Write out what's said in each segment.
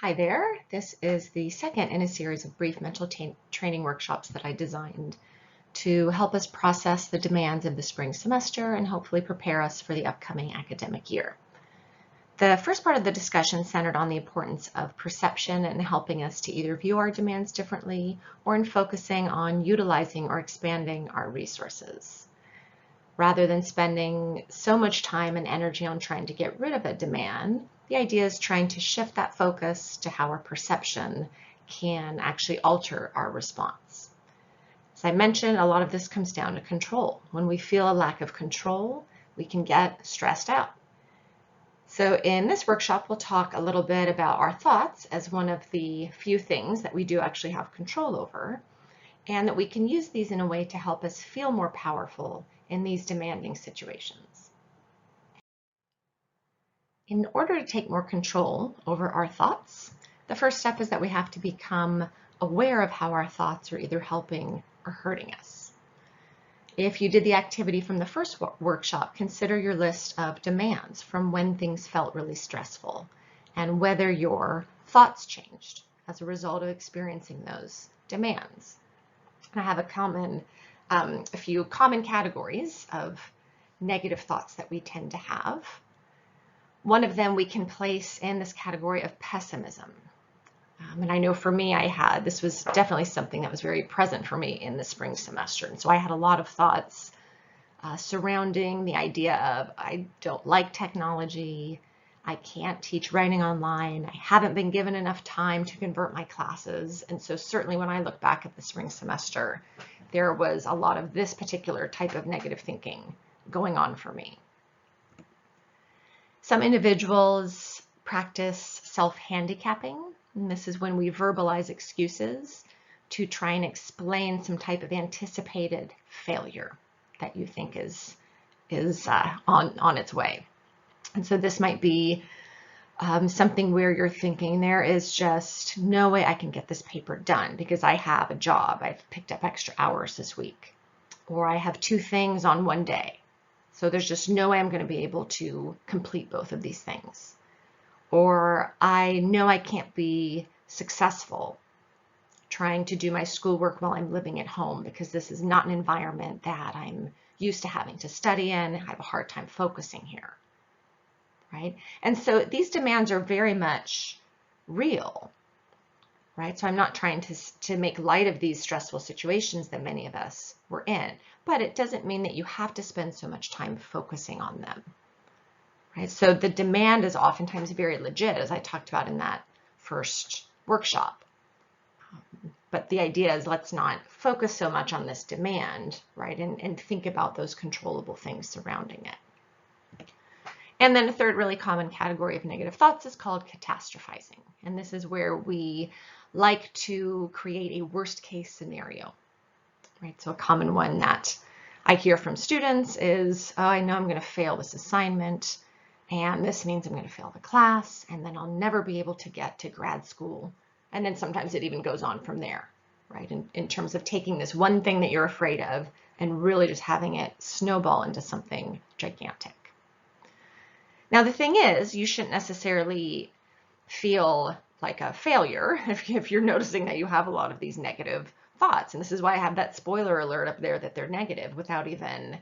Hi there. This is the second in a series of brief mental training workshops that I designed to help us process the demands of the spring semester and hopefully prepare us for the upcoming academic year. The first part of the discussion centered on the importance of perception and helping us to either view our demands differently or in focusing on utilizing or expanding our resources. Rather than spending so much time and energy on trying to get rid of a demand, the idea is trying to shift that focus to how our perception can actually alter our response. As I mentioned, a lot of this comes down to control. When we feel a lack of control, we can get stressed out. So in this workshop, we'll talk a little bit about our thoughts as one of the few things that we do actually have control over, and that we can use these in a way to help us feel more powerful in these demanding situations. In order to take more control over our thoughts, the first step is that we have to become aware of how our thoughts are either helping or hurting us. If you did the activity from the first workshop, consider your list of demands from when things felt really stressful and whether your thoughts changed as a result of experiencing those demands. I have a few common categories of negative thoughts that we tend to have. One of them we can place in this category of pessimism. And I know for me, this was definitely something that was very present for me in the spring semester. And so I had a lot of thoughts surrounding the idea of, I don't like technology, I can't teach writing online, I haven't been given enough time to convert my classes. And so certainly when I look back at the spring semester, there was a lot of this particular type of negative thinking going on for me. Some individuals practice self-handicapping, and this is when we verbalize excuses to try and explain some type of anticipated failure that you think is on its way. And so this might be something where you're thinking there is just no way I can get this paper done because I have a job, I've picked up extra hours this week, or I have two things on one day. So there's just no way I'm going to be able to complete both of these things. Or I know I can't be successful trying to do my schoolwork while I'm living at home because this is not an environment that I'm used to having to study in. I have a hard time focusing here, right? And so these demands are very much real, right? So I'm not trying to make light of these stressful situations that many of us were in, but it doesn't mean that you have to spend so much time focusing on them, right? So the demand is oftentimes very legit, as I talked about in that first workshop. But the idea is let's not focus so much on this demand, right? And think about those controllable things surrounding it. And then a third really common category of negative thoughts is called catastrophizing. And this is where we like to create a worst case scenario, right? So a common one that I hear from students is, oh, I know I'm going to fail this assignment, and this means I'm going to fail the class, and then I'll never be able to get to grad school. And then sometimes it even goes on from there, right? In terms of taking this one thing that you're afraid of and really just having it snowball into something gigantic. Now, the thing is, you shouldn't necessarily feel like a failure if you're noticing that you have a lot of these negative thoughts. And this is why I have that spoiler alert up there that they're negative without even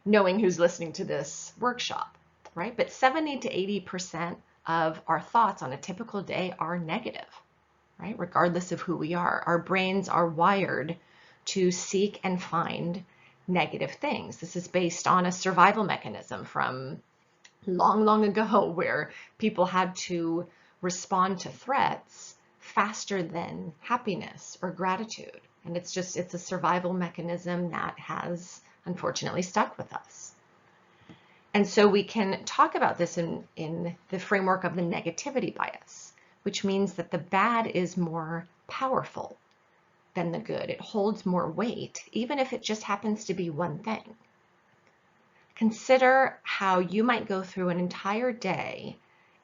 knowing who's listening to this workshop, right? But 70 to 80% of our thoughts on a typical day are negative, right? Regardless of who we are. Our brains are wired to seek and find negative things. This is based on a survival mechanism from long, long ago where people had to respond to threats faster than happiness or gratitude. And it's a survival mechanism that has unfortunately stuck with us. And so we can talk about this in the framework of the negativity bias, which means that the bad is more powerful than the good. It holds more weight, even if it just happens to be one thing. Consider how you might go through an entire day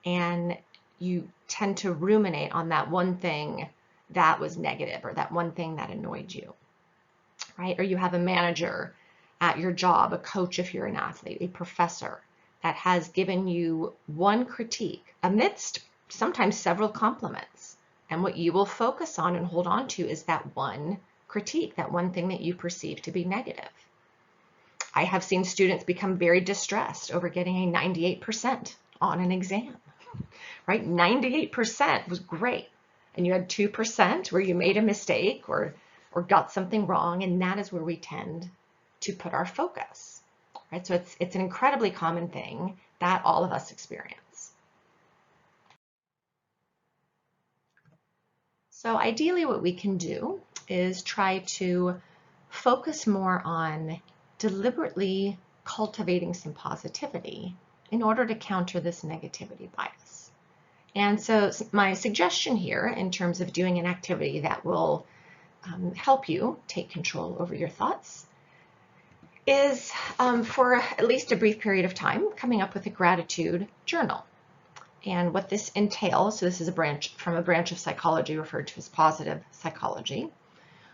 and you tend to ruminate on that one thing that was negative or that one thing that annoyed you, right? Or you have a manager at your job, a coach if you're an athlete, a professor that has given you one critique amidst sometimes several compliments. And what you will focus on and hold on to is that one critique, that one thing that you perceive to be negative. I have seen students become very distressed over getting a 98% on an exam, right? 98% was great. And you had 2% where you made a mistake or got something wrong. And that is where we tend to put our focus, right? So it's an incredibly common thing that all of us experience. So ideally what we can do is try to focus more on deliberately cultivating some positivity in order to counter this negativity bias. And so my suggestion here in terms of doing an activity that will help you take control over your thoughts is for at least a brief period of time coming up with a gratitude journal. And what this entails, so this is from a branch of psychology referred to as positive psychology.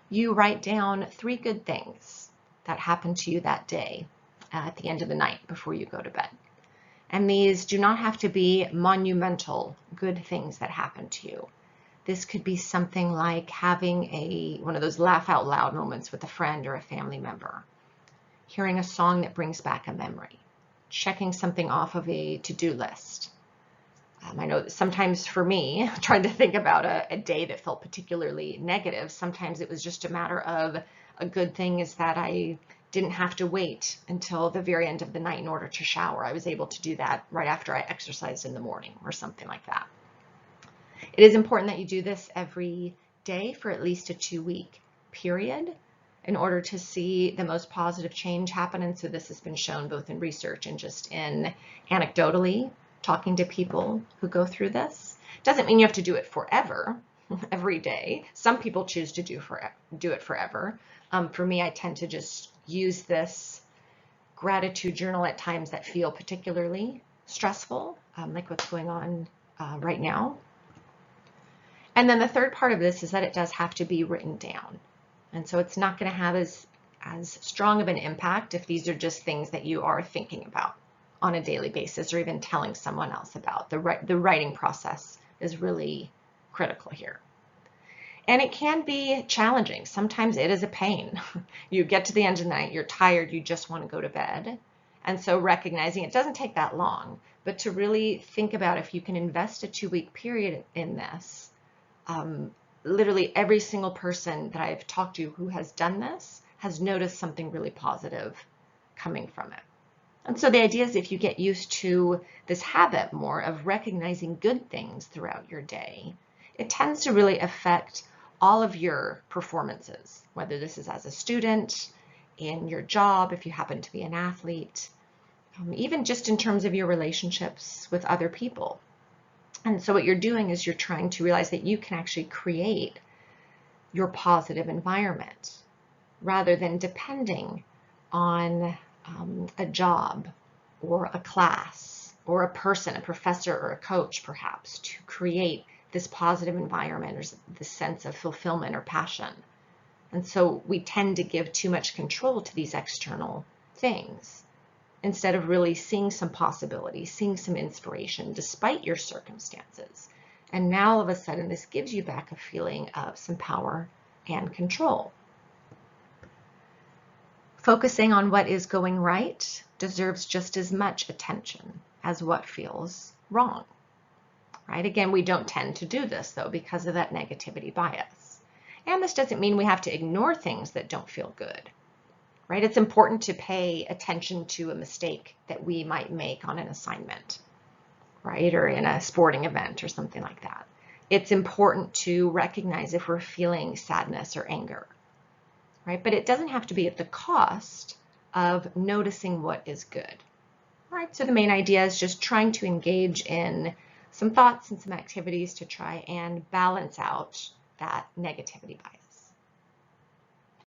You write down 3 good things that happened to you that day at the end of the night before you go to bed. And these do not have to be monumental good things that happened to you. This could be something like having one of those laugh out loud moments with a friend or a family member, hearing a song that brings back a memory, checking something off of a to-do list. I know that sometimes for me, trying to think about a day that felt particularly negative, sometimes it was just a matter of a good thing is that I didn't have to wait until the very end of the night in order to shower. I was able to do that right after I exercised in the morning or something like that. It is important that you do this every day for at least a 2-week period in order to see the most positive change happen. And so this has been shown both in research and just in anecdotally talking to people who go through this. Doesn't mean you have to do it forever, every day. Some people choose to do it forever. For me, I tend to just use this gratitude journal at times that feel particularly stressful, like what's going on right now. And then the third part of this is that it does have to be written down. And so it's not going to have as strong of an impact if these are just things that you are thinking about on a daily basis or even telling someone else about. The writing process is really critical here. And it can be challenging. Sometimes it is a pain. You get to the end of the night, you're tired, you just want to go to bed. And so recognizing it doesn't take that long, but to really think about if you can invest a 2-week period in this. Literally every single person that I've talked to who has done this has noticed something really positive coming from it. And so the idea is if you get used to this habit more of recognizing good things throughout your day, it tends to really affect all of your performances, whether this is as a student, in your job, if you happen to be an athlete, even just in terms of your relationships with other people. And so what you're doing is you're trying to realize that you can actually create your positive environment rather than depending on a job or a class or a person, a professor or a coach perhaps, to create this positive environment or this sense of fulfillment or passion. And so we tend to give too much control to these external things instead of really seeing some possibility, seeing some inspiration despite your circumstances. And now all of a sudden this gives you back a feeling of some power and control. Focusing on what is going right deserves just as much attention as what feels wrong, right? Again, we don't tend to do this though because of that negativity bias. And this doesn't mean we have to ignore things that don't feel good, right? It's important to pay attention to a mistake that we might make on an assignment, right? Or in a sporting event or something like that. It's important to recognize if we're feeling sadness or anger, right? But it doesn't have to be at the cost of noticing what is good, right? So the main idea is just trying to engage in some thoughts and some activities to try and balance out that negativity bias.